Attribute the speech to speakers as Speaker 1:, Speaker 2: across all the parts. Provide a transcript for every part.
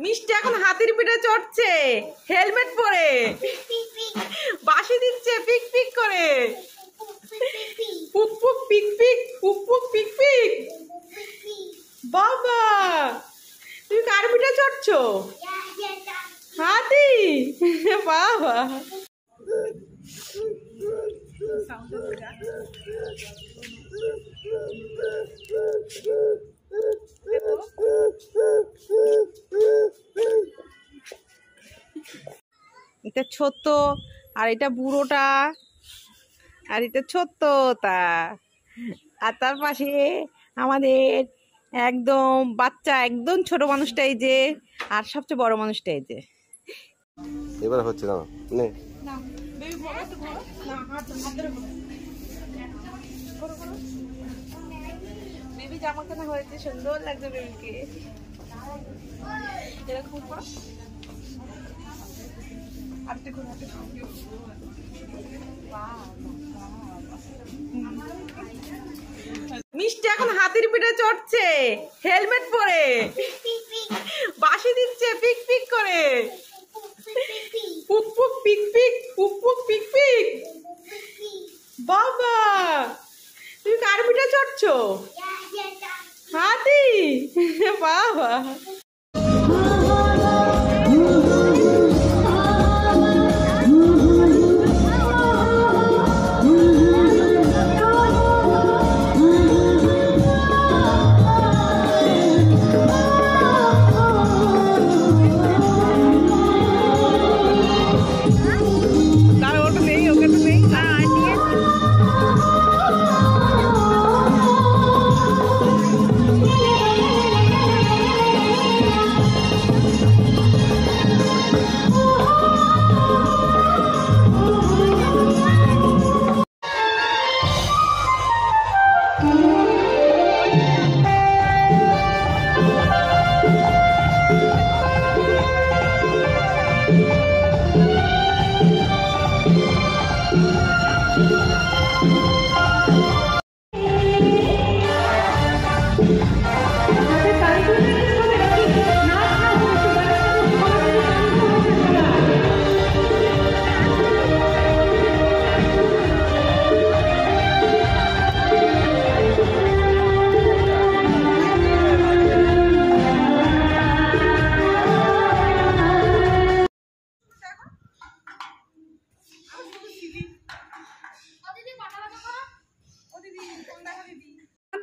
Speaker 1: মিষ্টি এখন হাতির পিঠে চড়ছে হেলমেট পরে, বাঁশি দিচ্ছে পিক পিক করে, পুক পুক পিক পিক, পুক পুক পিক পিক। বাবা তুমি কার পিঠে চড়ছো? হাতি। বাবা এটা ছোট্ট আর এটা বুড়োটা আর এটা ছোট্টটা, আর তার পাশে আমাদের একদম বাচ্চা একদম ছোট মানুষটা এই যে, আর সবচেয়ে বড় মানুষটা এই যে।
Speaker 2: এবার হচ্ছে না নে
Speaker 1: বেবি জামা কেনা হয়েছে, সুন্দর লাগছে বেবিকে। এরকম মিষ্টি এখন হাতির পিঠে চড়ছে হেলমেট পরে, বাঁশি দিচ্ছে পিক পিক করে, পুক পুক পিক পিক, পুক পুক পিক পিক। বাবা তুমি কার পিঠে চড়ছো? হাতি। বাবা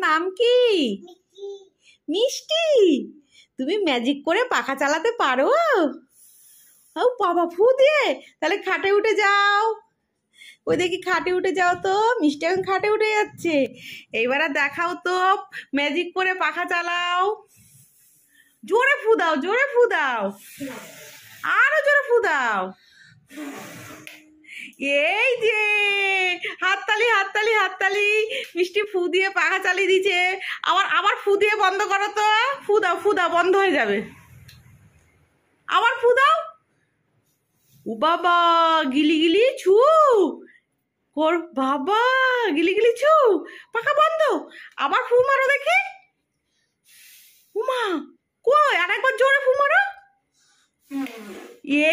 Speaker 1: নাম কি? মিষ্টি। তুমি ম্যাজিক করে পাখা চালাতে পারো? ও বাবা, ফু দিয়ে তাহলে খাটে উঠে যাও। ওই দেখি খাটে উঠে যাও তো। মিষ্টি এখন খাটে উঠে যাচ্ছে। এইবার দেখাও তো ম্যাজিক করে পাখা চালাও। জোরে ফু দাও, জোরে ফু দাও, আরো জোরে ফু দাও। এই যে হাততালি হাততালি হাততালি, মিষ্টি ফু দিয়ে পাখা চালিয়ে দিচ্ছে। আবার আবার ফু দিয়ে বন্ধ করো তো। ফু দাও, ফু দাও, বন্ধ হয়ে যাবে। আবার ফু দাও। ও বাবা, গিলি গিলি ছু কর বাবা, গিলি গিলি ছু, পাখা বন্ধ। আবার ফু মারো দেখি। উমা কই, আর একবার জোরে ফু মারো।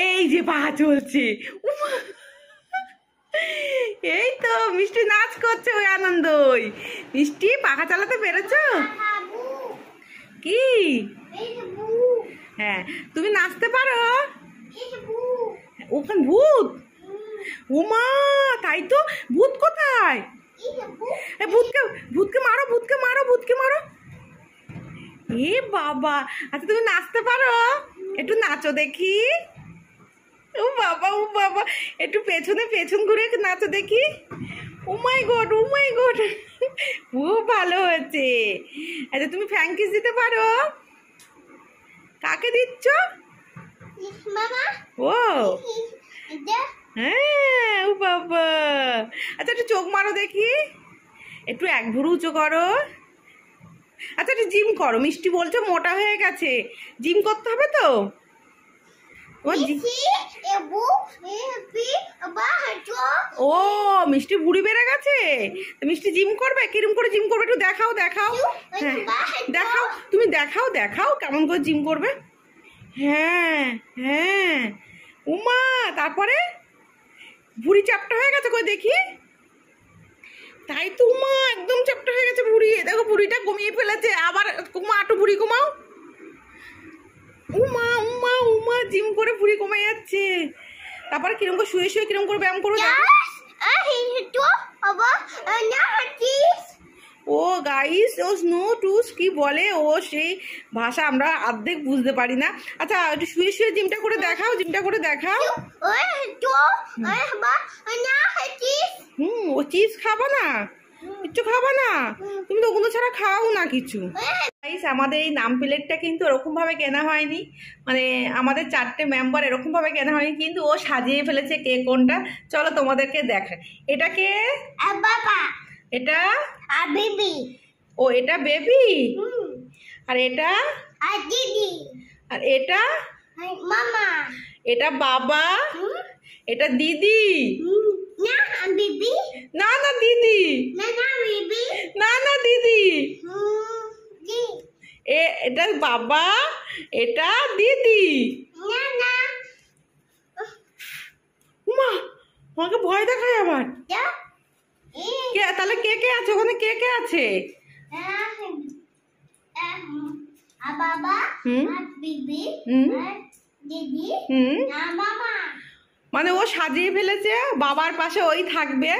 Speaker 1: এই যে পাখা চলছে। উমা, এই তো মিষ্টি নাচ করছে ওই আনন্দই। মিষ্টি পাখা চালাতে পেরেছো? কি? হ্যাঁ, তুমি নাচতে পারো? ওখানে ভূত? ওমা, তাই তো। ভূত কোথায়? ভূতকে ভূতকে মারো, ভূতকে মারো, ভূতকে মারো। এ বাবা, আচ্ছা তুমি নাচতে পারো? একটু নাচো দেখি। ও বাবা, ও বাবা, একটু পেছনে পেছন ঘুরে নাচো দেখি। ও মাই গড, ও মাই গড, খুব ভালো হয়েছে। আচ্ছা তুমি ফ্র্যাঙ্কিস দিতে পারো? কাকে দিচ্ছ? ও হ্যাঁ, ও বাবা। আচ্ছা একটু চোখ মারো দেখি, একটু এক ভুরু উঁচু করো। আচ্ছা একটু জিম করো। মিষ্টি বলছো মোটা হয়ে গেছে, জিম করতে হবে তো। ও মিষ্টি বুড়ি বেড়ে গেছে, মিষ্টি জিম করবে? কিরম করে জিম করবে একটু দেখাও দেখাও। হ্যাঁ দেখাও, তুমি দেখাও দেখাও কেমন করে জিম করবে। হ্যাঁ হ্যাঁ। উমা তারপরে ভুঁড়ি চাপটা হয়ে গেছে, কই দেখি। তাই তো উমা, একদম চাপটা হয়ে গেছে ভুঁড়ি। দেখো ভুঁড়িটা কমিয়ে ফেলেছে আবার। উমা একটু ভুঁড়ি কমাও। উমা উমা উমা জিম করে ভুঁড়ি কমে যাচ্ছে। তারপরে কিরম করে শুয়ে শুয়ে কিরম করে ব্যায়াম করো। ও গাইস, ও স্নো টুস কি বলে, ও সেই ভাষা আমরা অর্ধেক বুঝতে পারি না। আচ্ছা একটু শুয়ে শুয়ে জিমটা করে দেখাও, জিমটা করে দেখাও। ও চিপস খাবা না, কিচ্ছু খাবা না তুমি তো, ওগুলো ছাড়া খাও না কিছু। গাইস আমাদের এই নাম প্লেটটা কিন্তু এরকম ভাবে কেনা হয়নি, মানে আমাদের 4টে মেম্বার এরকম ভাবে কেনা হয়নি, কিন্তু ও সাজিয়ে ফেলেছে কে কোনটা। চলো তোমাদেরকে দেখায়। এটা কে?
Speaker 3: বাবা।
Speaker 1: এটা
Speaker 3: বেবি।
Speaker 1: ও এটা বেবি। আর এটা
Speaker 3: আর দিদি।
Speaker 1: আর এটা
Speaker 3: মামা।
Speaker 1: এটা বাবা। এটা দিদি।
Speaker 3: না বেবি।
Speaker 1: না না দিদি।
Speaker 3: না না বেবি।
Speaker 1: না না দিদি।
Speaker 3: জি।
Speaker 1: এটা বাবা, এটা দিদি।
Speaker 3: না না।
Speaker 1: মা আমাকে ভয় দেখায় আবার। কে তাহলে কে কে আছে ওখানে, কে কে আছে?
Speaker 3: বাবা আর বেবি আর দিদি আর মামা।
Speaker 1: মানে ও সাজিয়ে ফেলেছে, বাবার পাশে ওই থাকবে,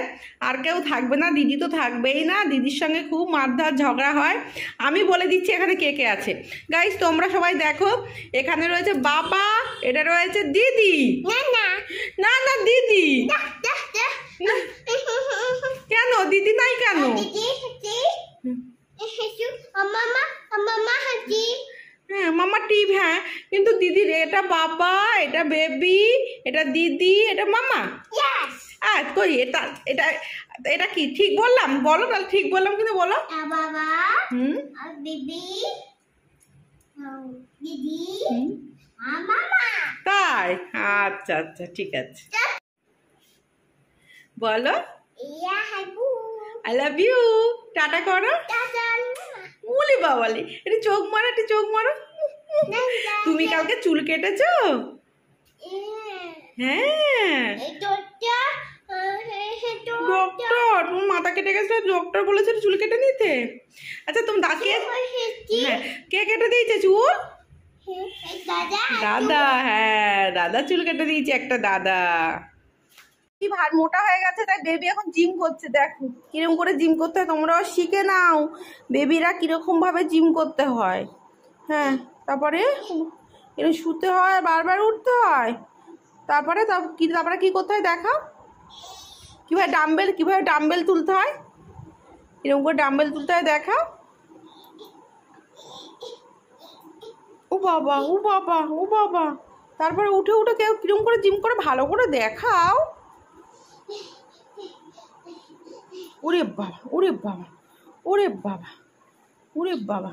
Speaker 1: আর কেউ থাকবে না। দিদি তো থাকবেই না, দিদির সঙ্গে খুব মারধর ঝগড়া হয়। আমি বলে দিচ্ছি এখানে কে কে আছে। গাইস তোমরা সবাই দেখো, এখানে রয়েছে বাবা, এটা রয়েছে দিদি।
Speaker 3: না না
Speaker 1: না না দিদি। কেন দিদি নাই কেন?
Speaker 3: মামা মামা হাজি।
Speaker 1: হ্যাঁ মামা টিপ, হ্যাঁ কিন্তু দিদির এটা বাবা, এটা বেবি, এটা দিদি, এটা মামা। কই এটা এটা এটা কি ঠিক বললাম? বলো তাহলে ঠিক বললাম কিন্তু বলো।
Speaker 3: বাবা আর বেবি দিদি আর মামা।
Speaker 1: তাই আচ্ছা আচ্ছা ঠিক আছে, বলো আই লাভ ইউ, টাটা করো। বলি বাবালি, এটা চোখ মারো, একটু চোখ মারো। তুমি কালকে চুল কেটেছো? হ্যাঁ ডক্টর, তোমার মাথা কেটে গেছে, ডক্টর বলেছে চুল কেটে নিতে। আচ্ছা তুমি দাঁড়িয়ে, হ্যাঁ কে কেটে দিয়েছে চুল? দাদা। হ্যাঁ দাদা চুল কেটে দিয়েছে একটা দাদা। কি ভার মোটা হয়ে গেছে, তাই বেবি এখন জিম করছে। দেখো কিরকম করে জিম করতে হয়, তোমরাও শিখে নাও বেবিরা কিরকম ভাবে জিম করতে হয়। হ্যাঁ তারপরে এরকম শুতে হয়, বারবার উঠতে হয়। তারপরে তারপরে কি করতে হয় দেখাও, কিভাবে ডাম্বেল তুলতে হয়, এরকম করে ডাম্বেল তুলতে হয় দেখাও। ও বাবা ও বাবা ও বাবা। তারপরে উঠে উঠে কেউ কিরকম করে জিম করে ভালো করে দেখাও। ওরে বাবা ওরে বাবা ওরে বাবা ওরে বাবা।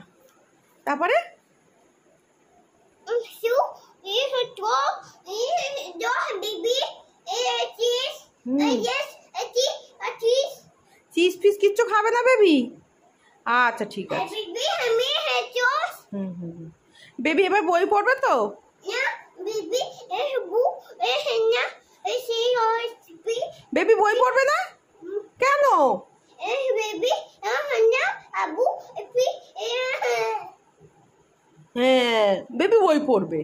Speaker 1: তারপরে চিজ ফিস কিচ্ছু খাবে না বেবি? আচ্ছা ঠিক আছে। বেবি এবার বই পড়বে তো? বেবি বই পড়বে না কেন? হ্যাঁ বেবি বই পড়বে।